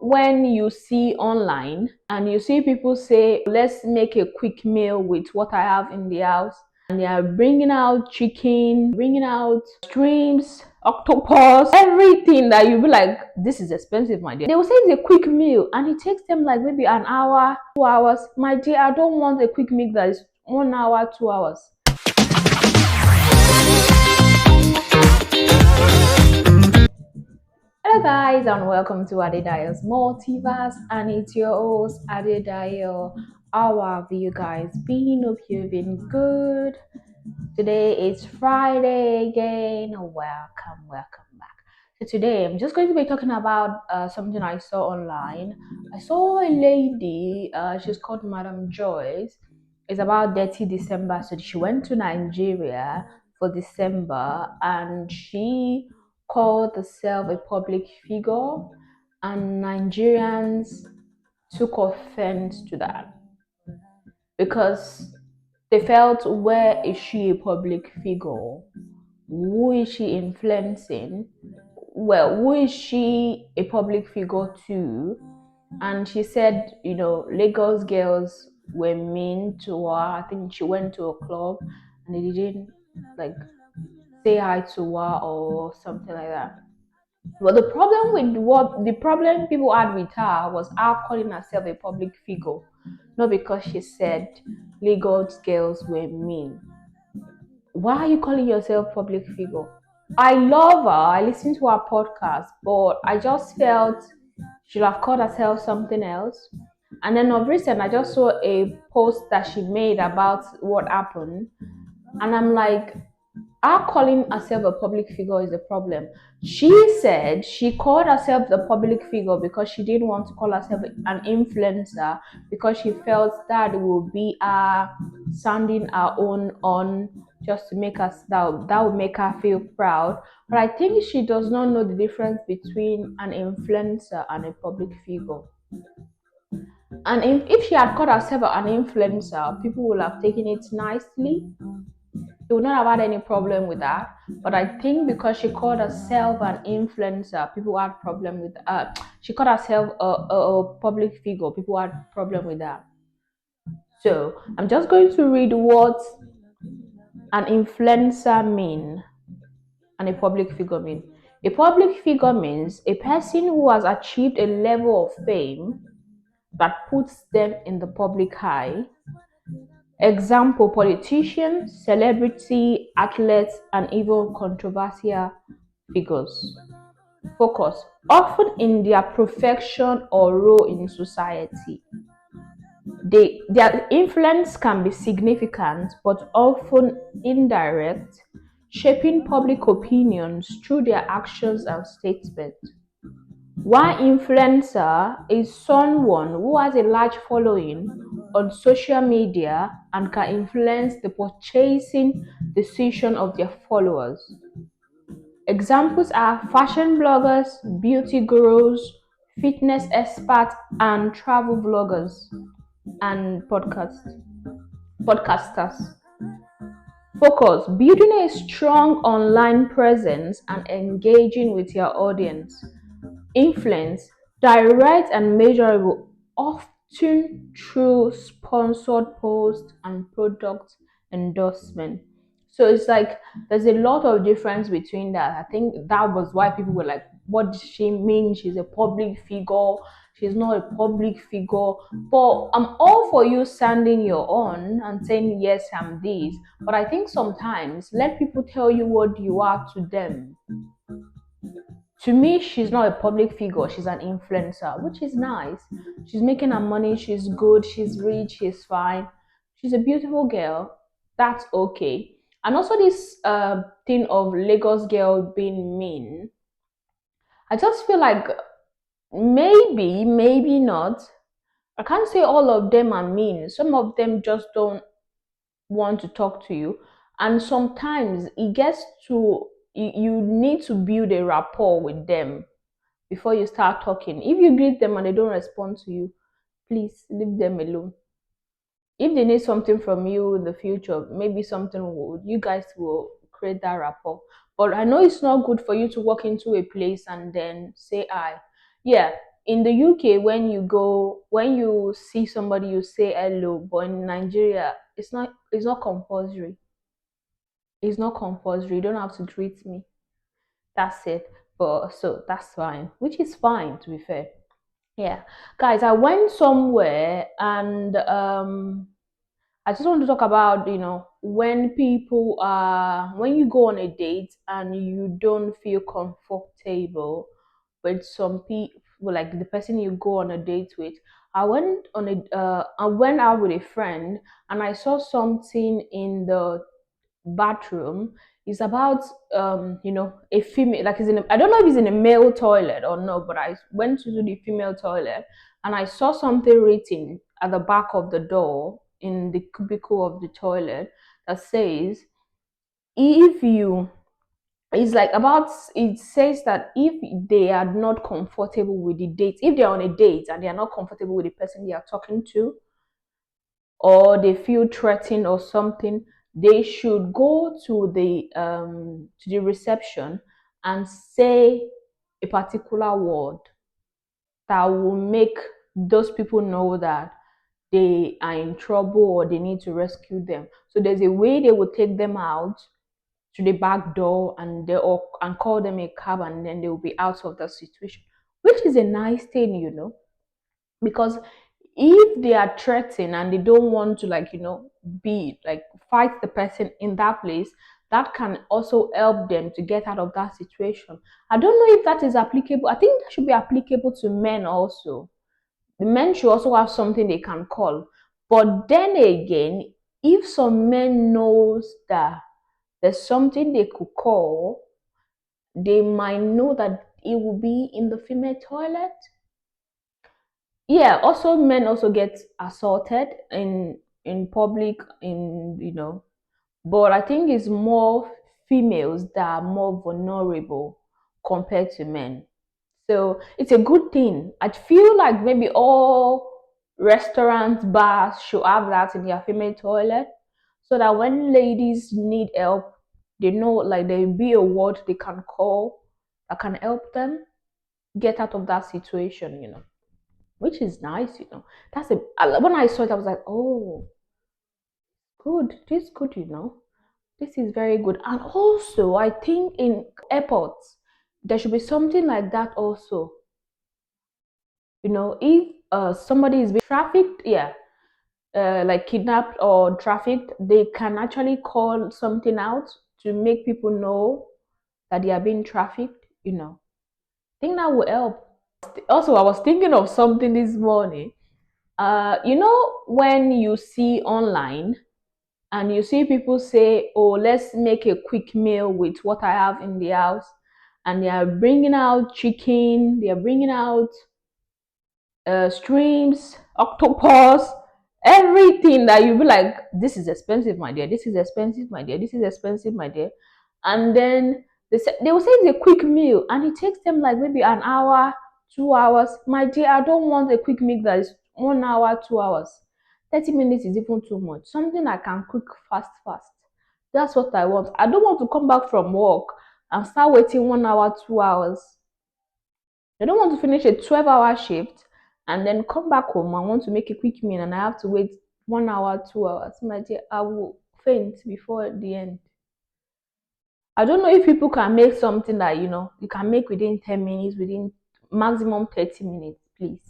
when you see online and you see people say, let's make a quick meal with what I have in the house, and they are bringing out chicken, bringing out shrimps, octopus, everything that you be like, this is expensive, my dear. They will say it's a quick meal and it takes them like maybe an hour, 2 hours. My dear, I don't want a quick meal that is 1 hour, 2 hours. Hello guys and welcome to Adedayo's Multiverse, and it's your host Adedayo. How have you guys been? Hope you've been good. Today is Friday again. Welcome back. So today I'm just going to be talking about something I saw online. I saw a lady, she's called Madam Joyce. It's about Dirty December. So she went to Nigeria for December and she called herself a public figure, and Nigerians took offense to that because they felt, where is she a public figure? Who is she influencing? Well, who is she a public figure to? And she said, Lagos girls were mean to her. I think she went to a club and they didn't like say hi to her or something like that. But the problem people had with her was her calling herself a public figure, not because she said Lagos girls were mean. Why are you calling yourself public figure? I love her. I listen to her podcast, but I just felt she should have called herself something else. And then of recent, I just saw a post that she made about what happened, and I'm like, her calling herself a public figure is a problem. She said she called herself the public figure because she didn't want to call herself an influencer, because she felt that it would be her sounding her own on, just to make us that would make her feel proud. But I think she does not know the difference between an influencer and a public figure. And if she had called herself an influencer, people would have taken it nicely. They would not have had any problem with that. But I think because she called herself an influencer, people had problem with she called herself a public figure, people had problem with that. So I'm just going to read what an influencer mean and a public figure mean. A public figure means a person who has achieved a level of fame that puts them in the public eye. Example: politicians, celebrity, athletes, and even controversial figures. Focus: often in their profession or role in society. Their influence can be significant but often indirect, shaping public opinions through their actions and statements. One influencer is someone who has a large following on social media and can influence the purchasing decision of their followers. Examples are fashion bloggers, beauty gurus, fitness experts, and travel vloggers and podcasters. Focus: building a strong online presence and engaging with your audience. Influence: direct and measurable, often through sponsored posts and product endorsement. So it's like there's a lot of difference between that. I think that was why people were like, what does she mean? She's a public figure. She's not a public figure. But I'm all for you standing your own and saying, yes, I'm this. But I think sometimes let people tell you what you are to them. To me, she's not a public figure, she's an influencer, which is nice. She's making her money, she's good, she's rich, she's fine, she's a beautiful girl. That's okay. And also this thing of Lagos girl being mean, I just feel like maybe not. I can't say all of them are mean. Some of them just don't want to talk to you, and sometimes it gets to you need to build a rapport with them before you start talking. If you greet them and they don't respond to you, please leave them alone. If they need something from you in the future, maybe something will, you guys will create that rapport. But I know it's not good for you to walk into a place and then say hi. Yeah, in the UK, when you see somebody, you say hello, but in Nigeria, it's not compulsory. It's not compulsory. You don't have to greet me. That's it. But so that's fine, which is fine to be fair. Yeah, guys, I went somewhere and I just want to talk about, when you go on a date and you don't feel comfortable with some people, like the person you go on a date with. I went out with a friend and I saw something in the bathroom. It's about a female, like I don't know if it's in a male toilet or not, but I went to the female toilet and I saw something written at the back of the door in the cubicle of the toilet that says, if you it's like about it says that if they are not comfortable with the date, if they're on a date and they are not comfortable with the person they are talking to, or they feel threatened or something, they should go to the reception and say a particular word that will make those people know that they are in trouble or they need to rescue them. So there's a way they will take them out to the back door and call them a cab, and then they will be out of the situation, which is a nice thing, because if they are threatened and they don't want to, be like fight the person in that place, that can also help them to get out of that situation. I don't know if that is applicable. I think that should be applicable to men also. The men should also have something they can call. But then again, if some men knows that there's something they could call, they might know that it will be in the female toilet. Yeah, also men also get assaulted in public, but I think it's more females that are more vulnerable compared to men. So it's a good thing. I feel like maybe all restaurants, bars should have that in their female toilet, so that when ladies need help, they know, like, there will be a word they can call that can help them get out of that situation, which is nice. When I saw it, I was like, oh, good. This is good. This is very good. And also, I think in airports, there should be something like that also. If somebody is being trafficked, yeah, like kidnapped or trafficked, they can actually call something out to make people know that they are being trafficked. I think that will help. Also, I was thinking of something this morning. When you see online and you see people say, oh, let's make a quick meal with what I have in the house, and they are bringing out chicken, they are bringing out streams, octopus, everything that you be like, this is expensive, my dear. This is expensive, my dear. This is expensive, my dear. And then they will say it's a quick meal, and it takes them like maybe an hour, 2 hours. My dear, I don't want a quick meal that is 1 hour, 2 hours. 30 minutes is even too much. Something I can cook fast, fast. That's what I want. I don't want to come back from work and start waiting 1 hour, 2 hours. I don't want to finish a 12-hour shift and then come back home and want to make a quick meal and I have to wait 1 hour, 2 hours. My dear, I will faint before the end. I don't know if people can make something that you can make within 10 minutes, within maximum 30 minutes, please.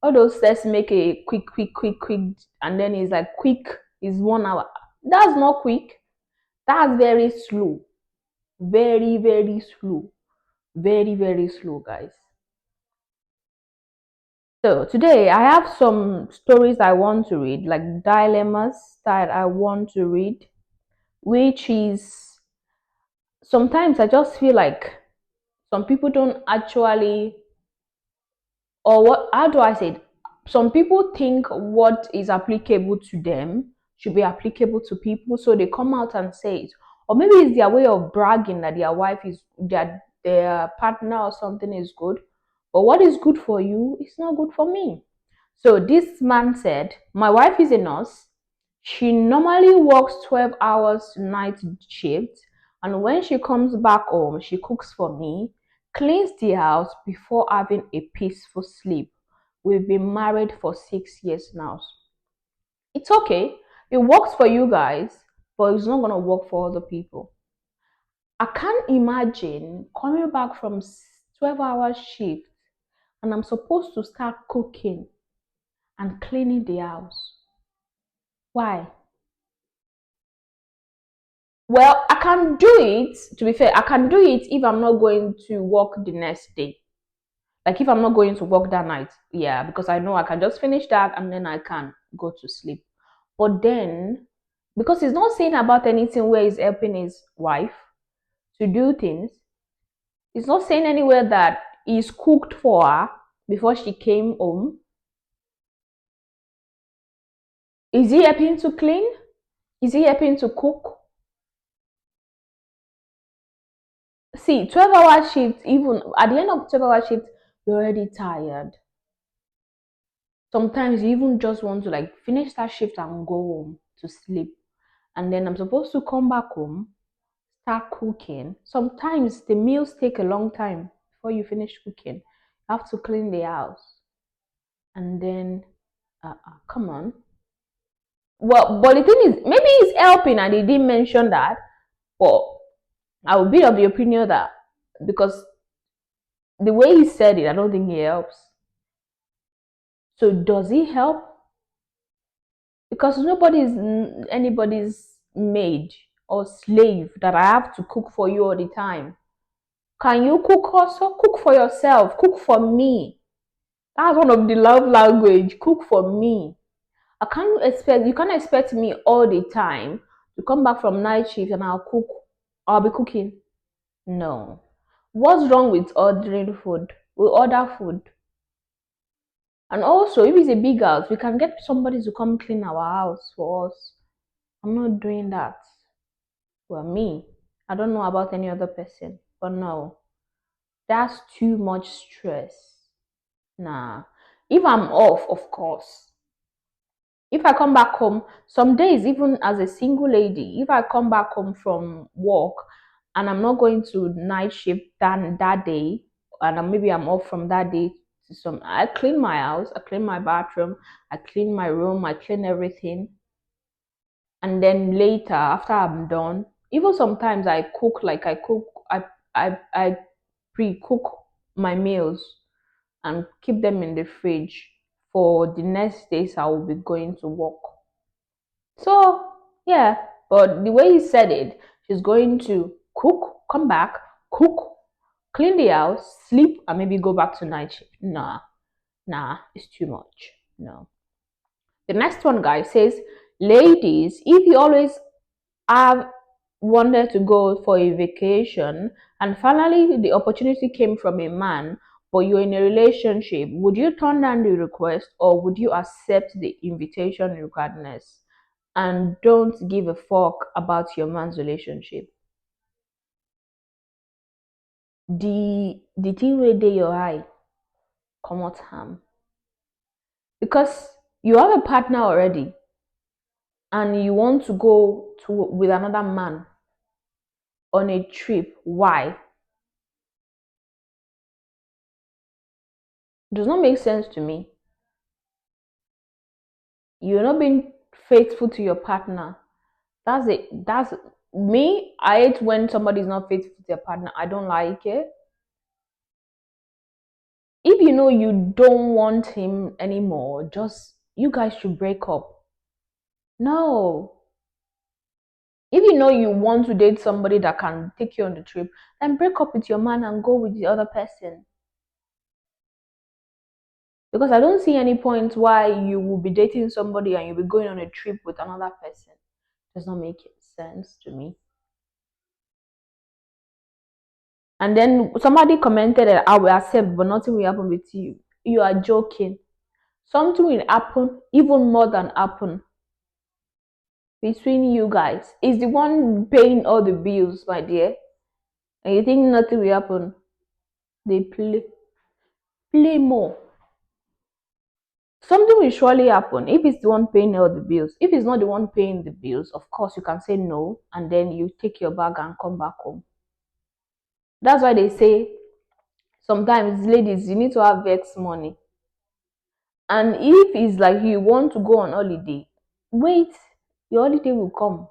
All those let's make a quick, quick, quick, quick, and then it's like quick is 1 hour. That's not quick. That's very slow. Very, very slow. Very, very slow, guys. So today I have some stories I want to read, like dilemmas that I want to read, which is sometimes I just feel like some people don't actually, or what, how do I say it? Some people think what is applicable to them should be applicable to people, so they come out and say it. Or maybe it's their way of bragging that their wife is their partner or something is good. But what is good for you is not good for me. So this man said, my wife is a nurse. She normally works 12 hours night shift. And when she comes back home, she cooks for me, cleans the house before having a peaceful sleep. We've been married for 6 years now. It's okay. It works for you guys, but it's not gonna work for other people. I can't imagine coming back from 12-hour shift and I'm supposed to start cooking and cleaning the house. Why? Well, I can do it, to be fair, I can do it if I'm not going to work the next day. Like if I'm not going to work that night, yeah, because I know I can just finish that and then I can go to sleep. But then, because he's not saying about anything where he's helping his wife to do things, he's not saying anywhere that he's cooked for her before she came home. Is he helping to clean? Is he helping to cook? See, 12-hour shift, even at the end of 12-hour shift, you're already tired. Sometimes you even just want to like finish that shift and go home to sleep. And then I'm supposed to come back home, start cooking. Sometimes the meals take a long time before you finish cooking. You have to clean the house. And then, come on. Well, but the thing is, maybe he's helping and he didn't mention that. But I would be of the opinion that because the way he said it, I don't think he helps. So does he help? Because nobody's anybody's maid or slave that I have to cook for you all the time. Can you cook also? Cook for yourself. Cook for me. That's one of the love language. Cook for me. You can't expect me all the time to come back from night shift and I'll cook. I'll be cooking. No. What's wrong with ordering food? We order food. And also, if it's a big house, we can get somebody to come clean our house for us. I'm not doing that. Well, me, I don't know about any other person, but no, that's too much stress. Nah. If I'm off, of course. If I come back home, some days, even as a single lady, if I come back home from work and I'm not going to night shift that day, and maybe I'm off from that day to some, I clean my house, I clean my bathroom, I clean my room, I clean everything. And then later, after I'm done, even sometimes I cook, like I pre-cook my meals and keep them in the fridge for the next days I will be going to work. So yeah, but the way he said it, she's going to cook, come back, cook, clean the house, sleep, and maybe go back to night shift. Nah, it's too much. No. The next one guy says, ladies, if you always have wanted to go for a vacation and finally the opportunity came from a man, but you're in a relationship, would you turn down the request or would you accept the invitation regardless and don't give a fuck about your man's relationship? The thing where they your eye come out harm because you have a partner already and you want to go to with another man on a trip. Why? It does not make sense to me. You're not being faithful to your partner. That's it. That's me. I hate when somebody is not faithful to their partner. I don't like it. If you know you don't want him anymore, just you guys should break up. No. If you know you want to date somebody that can take you on the trip, then break up with your man and go with the other person. Because I don't see any point why you will be dating somebody and you'll be going on a trip with another person. It does not make sense to me. And then somebody commented that I will accept, but nothing will happen with you. You are joking. Something will happen, even more than happen between you guys. Is the one paying all the bills, my dear. And you think nothing will happen. They play more. Something will surely happen if it's the one paying all the bills. If it's not the one paying the bills, of course you can say no and then you take your bag and come back home. That's why they say Sometimes, ladies, you need to have vex money. And if it's like you want to go on holiday, wait, your holiday will come.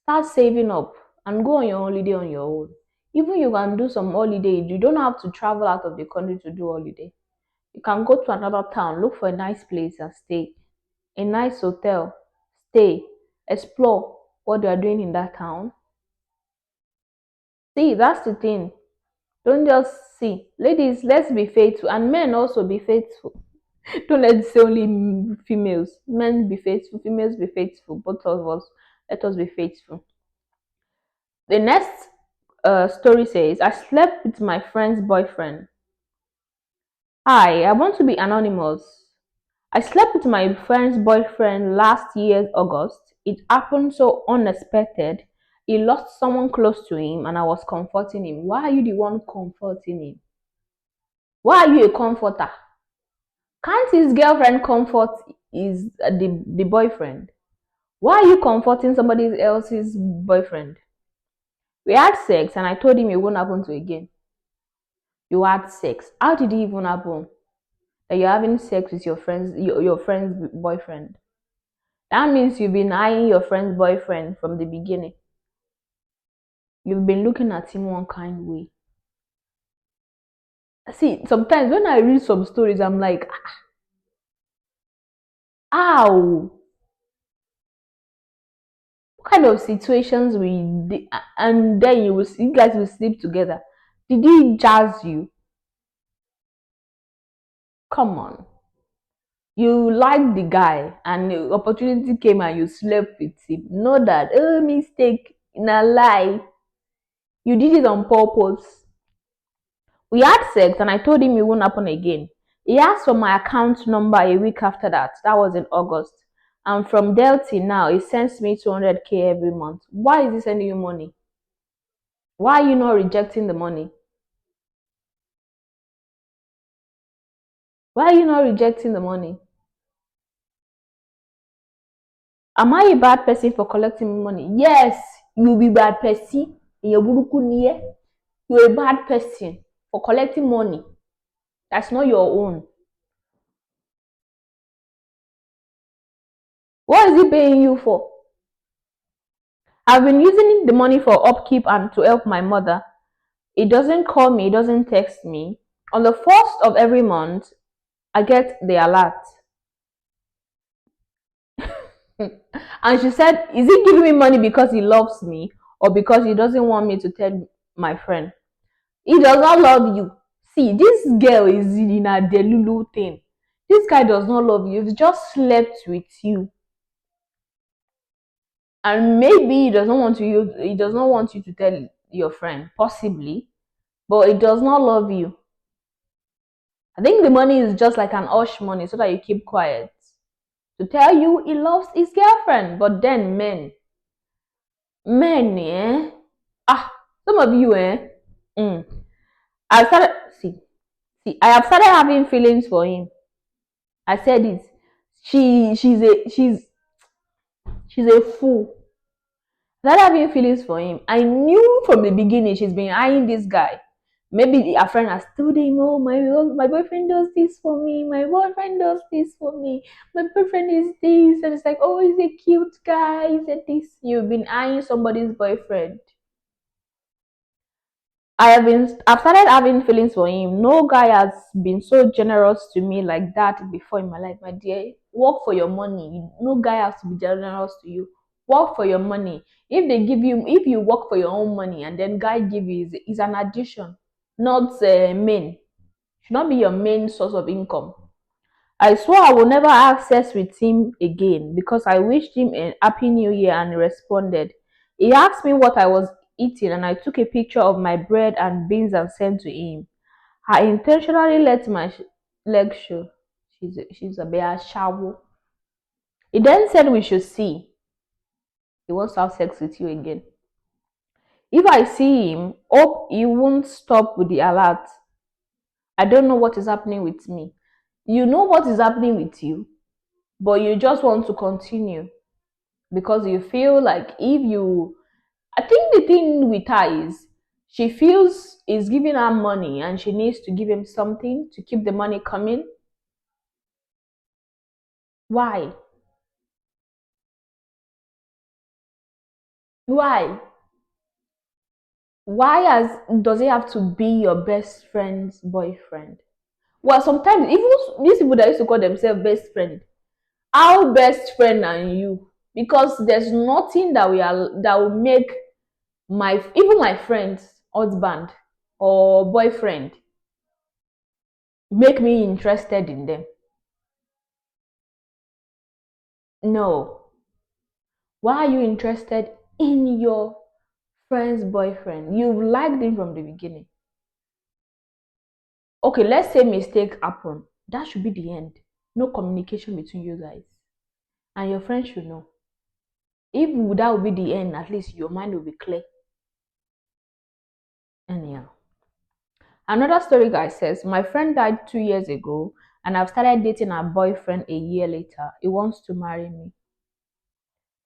Start saving up and go on your holiday on your own. Even you can do some holiday, you don't have to travel out of the country to do holiday. You can go to another town, look for a nice place and stay. A nice hotel, stay, explore what they are doing in that town. See, that's the thing. Don't just see. Ladies, let's be faithful. And men also be faithful. Don't let's say only females. Men be faithful, females be faithful. Both of us, let us be faithful. The next story says, I slept with my friend's boyfriend. Hi, I want to be anonymous. I slept with my friend's boyfriend last year, August. It happened so unexpected. He lost someone close to him and I was comforting him. Why are you the one comforting him? Why are you a comforter? Can't his girlfriend comfort the boyfriend? Why are you comforting somebody else's boyfriend? We had sex and I told him it won't happen to again. You had sex. How did it even happen? That you're having sex with your friend's boyfriend. That means you've been eyeing your friend's boyfriend from the beginning. You've been looking at him one kind way. See, sometimes when I read some stories, I'm like, ow, what kind of situations and then you guys will sleep together. Did he jazz you? Come on. You like the guy and the opportunity came and you slept with him. Know that, oh, mistake, in a lie. You did it on purpose. We had sex and I told him it won't happen again. He asked for my account number a week after that. That was in August. And from there till now, he sends me 200K every month. Why is he sending you money? Why are you not rejecting the money? Why are you not rejecting the money? Am I a bad person for collecting money? Yes, you'll be bad person. You're a bad person for collecting money. That's not your own. What is he paying you for? I've been using the money for upkeep and to help my mother. It doesn't call me, it doesn't text me. On the first of every month, I get the alert. And she said, is he giving me money because he loves me or because he doesn't want me to tell my friend? He does not love you. See, this girl is in a delulu thing. This guy does not love you. He just slept with you. And maybe he does not want you to tell your friend, possibly, but he does not love you. I think the money is just like an hush money so that you keep quiet. To tell you he loves his girlfriend. But then men, eh? Ah, some of you, eh? Mm. I started I have started having feelings for him. I said it. She's a fool. I started having feelings for him. I knew from the beginning she's been eyeing this guy. Maybe a friend has told him, oh, my boyfriend does this for me, my boyfriend does this for me, my boyfriend is this, and it's like, oh, he's a cute guy, he's a this. You've been eyeing somebody's boyfriend. I've started having feelings for him. No guy has been so generous to me like that before in my life, my dear. Work for your money. No guy has to be generous to you. Work for your money. If you work for your own money and then guy give you is an addition, not main. Should not be your main source of income. I swore I will never have sex with him again because I wished him a happy new year and he responded. He asked me what I was eating and I took a picture of my bread and beans and sent to him. I intentionally let my leg show. She's a bear shower. He then said we should see. He wants to have sex with you again. If I see him, hope he won't stop with the alert. I don't know what is happening with me. You know what is happening with you, but you just want to continue because you feel like if you I think the thing with her is She feels he's giving her money and she needs to give him something to keep the money coming. Why? Why? Does it have to be your best friend's boyfriend? Well, sometimes even these people that used to call themselves best friend, our best friend and you, because there's nothing that will make my even my friend's husband or boyfriend make me interested in them. No. Why are you interested in your friend's boyfriend? You've liked him from the beginning. Okay, let's say mistake happen. That should be the end. No communication between you guys. And your friend should know. If that would be the end, at least your mind will be clear. Anyhow. Another story guy says, my friend died 2 years ago and I've started dating her boyfriend a year later. He wants to marry me.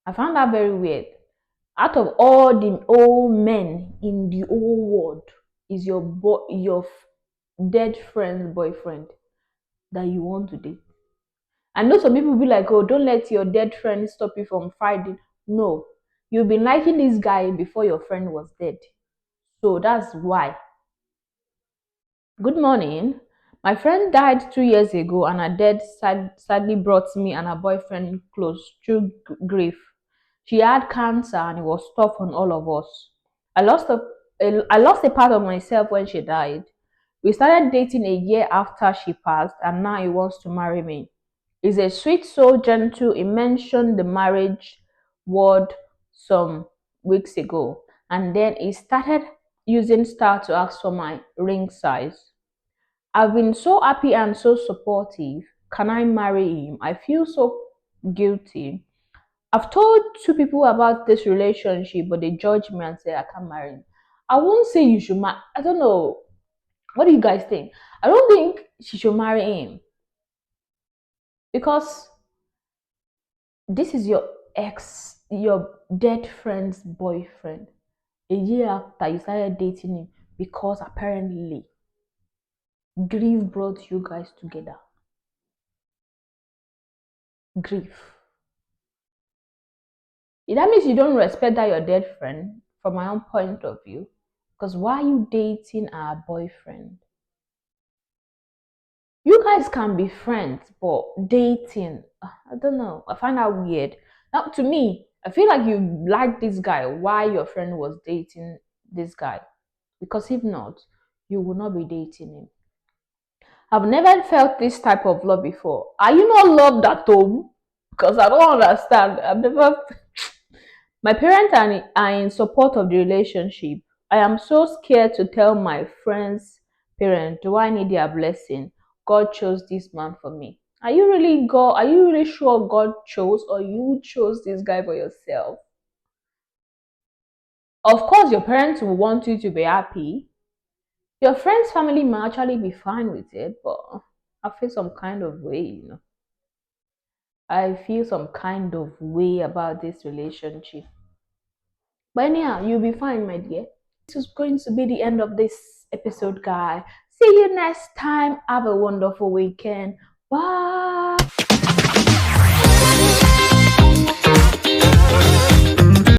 I found that very weird. Out of all the old men in the whole world, is your dead friend's boyfriend that you want to date. I know some people be like, oh, don't let your dead friend stop you from fighting. No, you've been liking this guy before your friend was dead. So that's why. Good morning. My friend died 2 years ago, and her death sadly brought me and her boyfriend close through grief. She had cancer, and it was tough on all of us. I lost I lost a part of myself when she died. We started dating a year after she passed, and now he wants to marry me. He's a sweet soul, gentle. He mentioned the marriage word some weeks ago, and then he started using star to ask for my ring size. I've been so happy and so supportive. Can I marry him? I feel so guilty. I've told two people about this relationship, but they judge me and say I can't marry him. I won't say you should marry. I don't know. What do you guys think? I don't think she should marry him because this is your ex, your dead friend's boyfriend. A year after you started dating him because apparently grief brought you guys together. Grief. That means you don't respect that your dead friend from my own point of view. Because why are you dating our boyfriend? You guys can be friends, but dating, I don't know. I find that weird. Now, to me, I feel like you like this guy. Why your friend was dating this guy? Because if not, you will not be dating him. I've never felt this type of love before. Are you not loved at home? Because I don't understand. I've never. My parents are in support of the relationship. I am so scared to tell my friend's parents, do I need their blessing? God chose this man for me. Are you really God? Are you really sure God chose or you chose this guy for yourself? Of course, your parents will want you to be happy. Your friend's family may actually be fine with it, but I feel some kind of way. I feel some kind of way about this relationship. But anyhow, you'll be fine, my dear. This is going to be the end of this episode, guys. See you next time. Have a wonderful weekend. Bye.